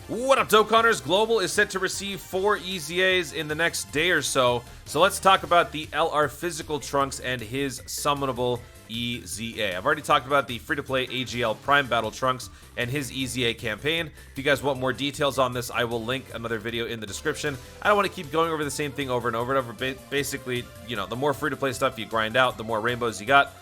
What up, Dokkaners? Global is set to receive 4 EZAs in the next day or so. So let's talk about the LR Physical Trunks and his summonable EZA. I've already talked about the free-to-play AGL Prime Battle Trunks and his EZA campaign. If you guys want more details on this, I will link another video in the description. I don't want to keep going over the same thing over and over and over. Basically, you know, the more free-to-play stuff you grind out, the more rainbows you got,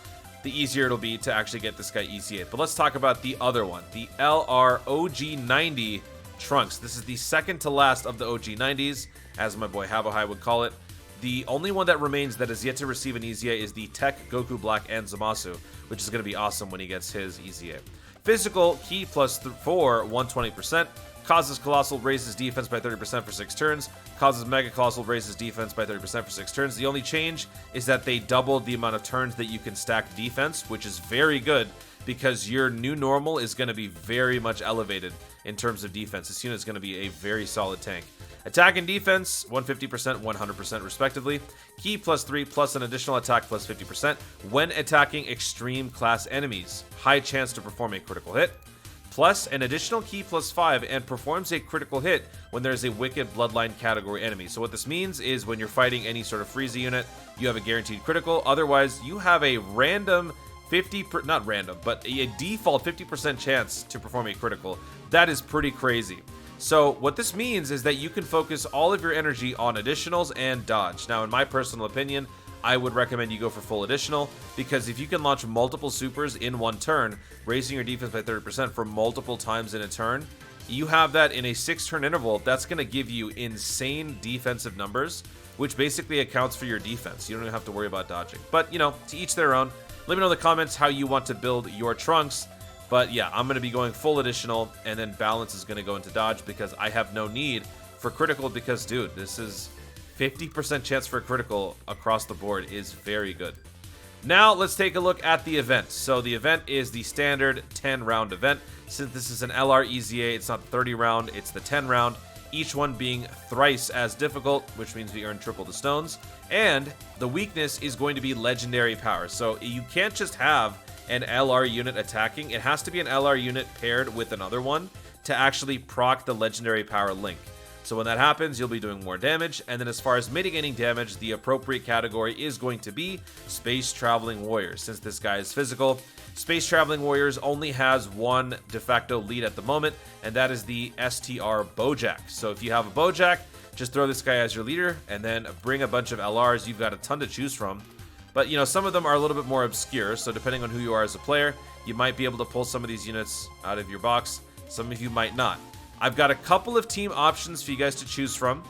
the easier it'll be to actually get this guy EZA. But let's talk about the other one, the LR OG90 Trunks. This is the second to last of the OG90s, as my boy Habohai would call it. The only one that remains that is yet to receive an EZA is the Tech Goku Black and Zamasu, which is going to be awesome when he gets his EZA. Physical, Key plus 4, 120%. Causes Colossal, raises defense by 30% for 6 turns. Causes Mega Colossal, raises defense by 30% for 6 turns. The only change is that they doubled the amount of turns that you can stack defense, which is very good because your new normal is going to be very much elevated in terms of defense. This unit is going to be a very solid tank. Attack and defense, 150%, 100% respectively. Key plus 3 plus an additional attack plus 50% when attacking extreme class enemies. High chance to perform a critical hit. Plus an additional key plus 5 and performs a critical hit when there's a Wicked Bloodline category enemy. So what this means is when you're fighting any sort of Frieza unit, you have a guaranteed critical. Otherwise, you have a random not random, but a default 50% chance to perform a critical. That is pretty crazy. So what this means is that you can focus all of your energy on additionals and dodge. Now, in my personal opinion, I would recommend you go for full additional, because if you can launch multiple supers in one turn, raising your defense by 30% for multiple times in a turn, you have that in a 6-turn interval. That's going to give you insane defensive numbers, which basically accounts for your defense. You don't even have to worry about dodging. But, you know, to each their own. Let me know in the comments how you want to build your trunks. But yeah, I'm going to be going full additional, and then balance is going to go into dodge because I have no need for critical because, dude, this is 50% chance for a critical across the board is very good. Now, let's take a look at the event. So the event is the standard 10-round event. Since this is an LR EZA, it's not the 30-round, it's the 10-round. Each one being thrice as difficult, which means we earn triple the stones. And the weakness is going to be legendary power. So you can't just have an LR unit attacking. It has to be an LR unit paired with another one to actually proc the legendary power link. So when that happens, you'll be doing more damage. And then as far as mitigating damage, the appropriate category is going to be Space Traveling Warriors. Since this guy is physical, Space Traveling Warriors only has one de facto lead at the moment, and that is the STR Bojack. So if you have a Bojack, just throw this guy as your leader, and then bring a bunch of LRs. You've got a ton to choose from. But, you know, some of them are a little bit more obscure, so depending on who you are as a player, you might be able to pull some of these units out of your box. Some of you might not. I've got a couple of team options for you guys to choose from.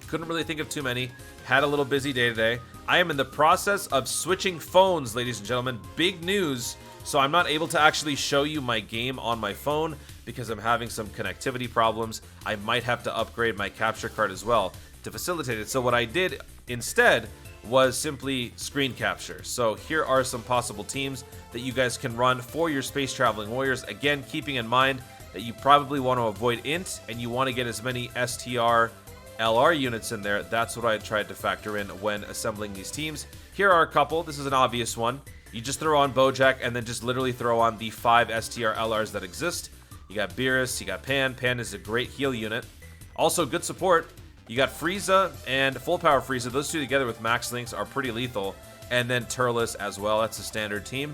Couldn't really think of too many. Had a little busy day today. I am in the process of switching phones, ladies and gentlemen. Big news. So I'm not able to actually show you my game on my phone because I'm having some connectivity problems. I might have to upgrade my capture card as well to facilitate it. So what I did instead was simply screen capture. So here are some possible teams that you guys can run for your Space Traveling Warriors. Again, keeping in mind that you probably want to avoid int and you want to get as many STR LR units in there. That's what I tried to factor in when assembling these teams. Here are a couple. This is an obvious one. You just throw on Bojack and then just literally throw on the 5 STR LRs that exist. You got Beerus, you got Pan. Pan is a great heal unit. Also good support. You got Frieza and Full Power Frieza. Those two together with Max Links are pretty lethal. And then Turles as well. That's a standard team.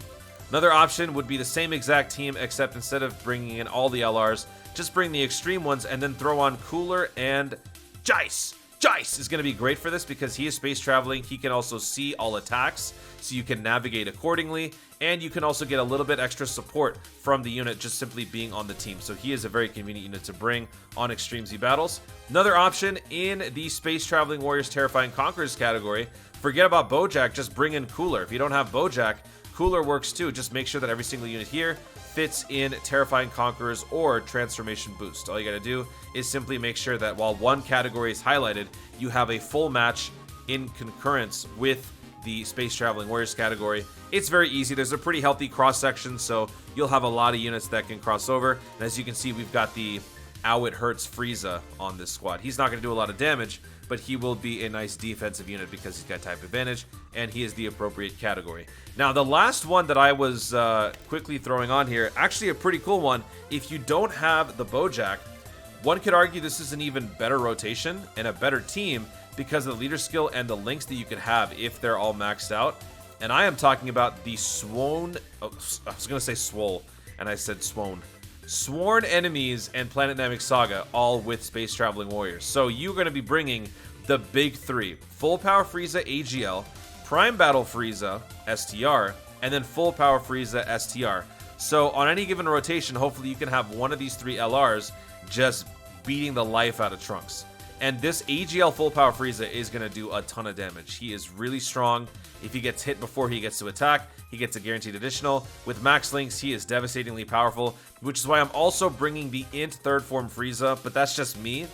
Another option would be the same exact team, except instead of bringing in all the LRs, just bring the extreme ones and then throw on Cooler and Jice. Jice is going to be great for this because he is space traveling. He can also see all attacks, so you can navigate accordingly. And you can also get a little bit extra support from the unit just simply being on the team. So he is a very convenient unit to bring on Extreme Z battles. Another option in the Space Traveling Warriors Terrifying Conquerors category, forget about Bojack, just bring in Cooler. If you don't have Bojack, Cooler works too. Just make sure that every single unit here fits in Terrifying Conquerors or Transformation Boost. All you gotta do is simply make sure that while one category is highlighted, you have a full match in concurrence with the Space Traveling Warriors category. It's very easy. There's a pretty healthy cross-section, so you'll have a lot of units that can cross over. And as you can see, we've got the Ow It Hurts Frieza on this squad. He's not going to do a lot of damage, but he will be a nice defensive unit because he's got type advantage, and he is the appropriate category. Now, the last one that I was quickly throwing on here, actually a pretty cool one. If you don't have the Bojack, One could argue this is an even better rotation and a better team because of the leader skill and the links that you could have if they're all maxed out. And I am talking about the Sworn... Oh, I was going to say Swole, and I said Sworn. Sworn Enemies and Planet Namek Saga, all with Space Traveling Warriors. So you're going to be bringing the big three. Full Power Frieza AGL, Prime Battle Frieza STR, and then Full Power Frieza STR. So on any given rotation, hopefully you can have one of these three LRs just beating the life out of Trunks. And this AGL Full Power Frieza is going to do a ton of damage. He is really strong. If he gets hit before he gets to attack, he gets a guaranteed additional. With Max Links, he is devastatingly powerful, which is why I'm also bringing the Int Third Form Frieza, but that's just me.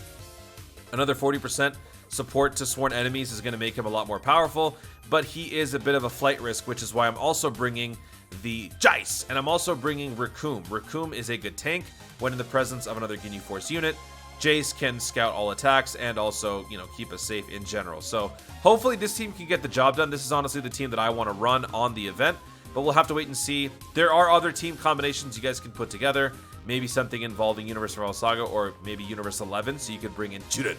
Another 40% support to Sworn Enemies is going to make him a lot more powerful, but he is a bit of a flight risk, which is why I'm also bringing the Jace, and I'm also bringing Raccoon. Raccoon is a good tank when in the presence of another Ginyu Force unit. Jace can scout all attacks and also, you know, keep us safe in general. So hopefully this team can get the job done. This is honestly the team that I want to run on the event, but we'll have to wait and see. There are other team combinations you guys can put together. Maybe something involving Universe Marvel Saga or maybe Universe 11, so you could bring in Juren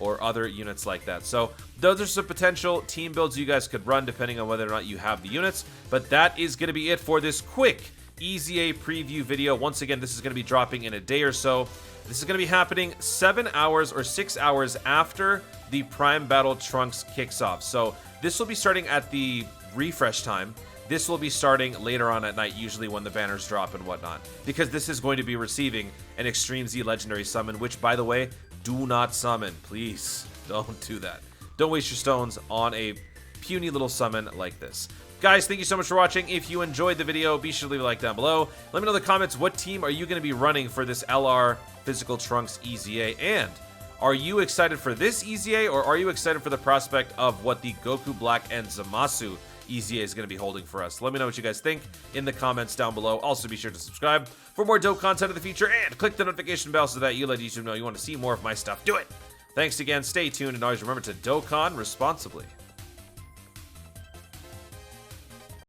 or other units like that. So those are some potential team builds you guys could run depending on whether or not you have the units. But that is going to be it for this quick EZA preview video. Once again, this is going to be dropping in a day or so. This is going to be happening 7 hours or 6 hours after the Prime Battle Trunks kicks off. So this will be starting at the refresh time. This will be starting later on at night, usually when the banners drop and whatnot, because this is going to be receiving an Extreme Z Legendary Summon, which, by the way, do not summon. Please don't do that. Don't waste your stones on a puny little summon like this. Guys, thank you so much for watching. If you enjoyed the video, be sure to leave a like down below. Let me know in the comments, what team are you going to be running for this LR Physical Trunks EZA? And are you excited for this EZA, or are you excited for the prospect of what the Goku Black and Zamasu EZA is going to be holding for us? Let me know what you guys think in the comments down below. Also, be sure to subscribe for more dope content in the future, and click the notification bell so that you let YouTube know you want to see more of my stuff. Do it! Thanks again, stay tuned, and always remember to Dokkan responsibly.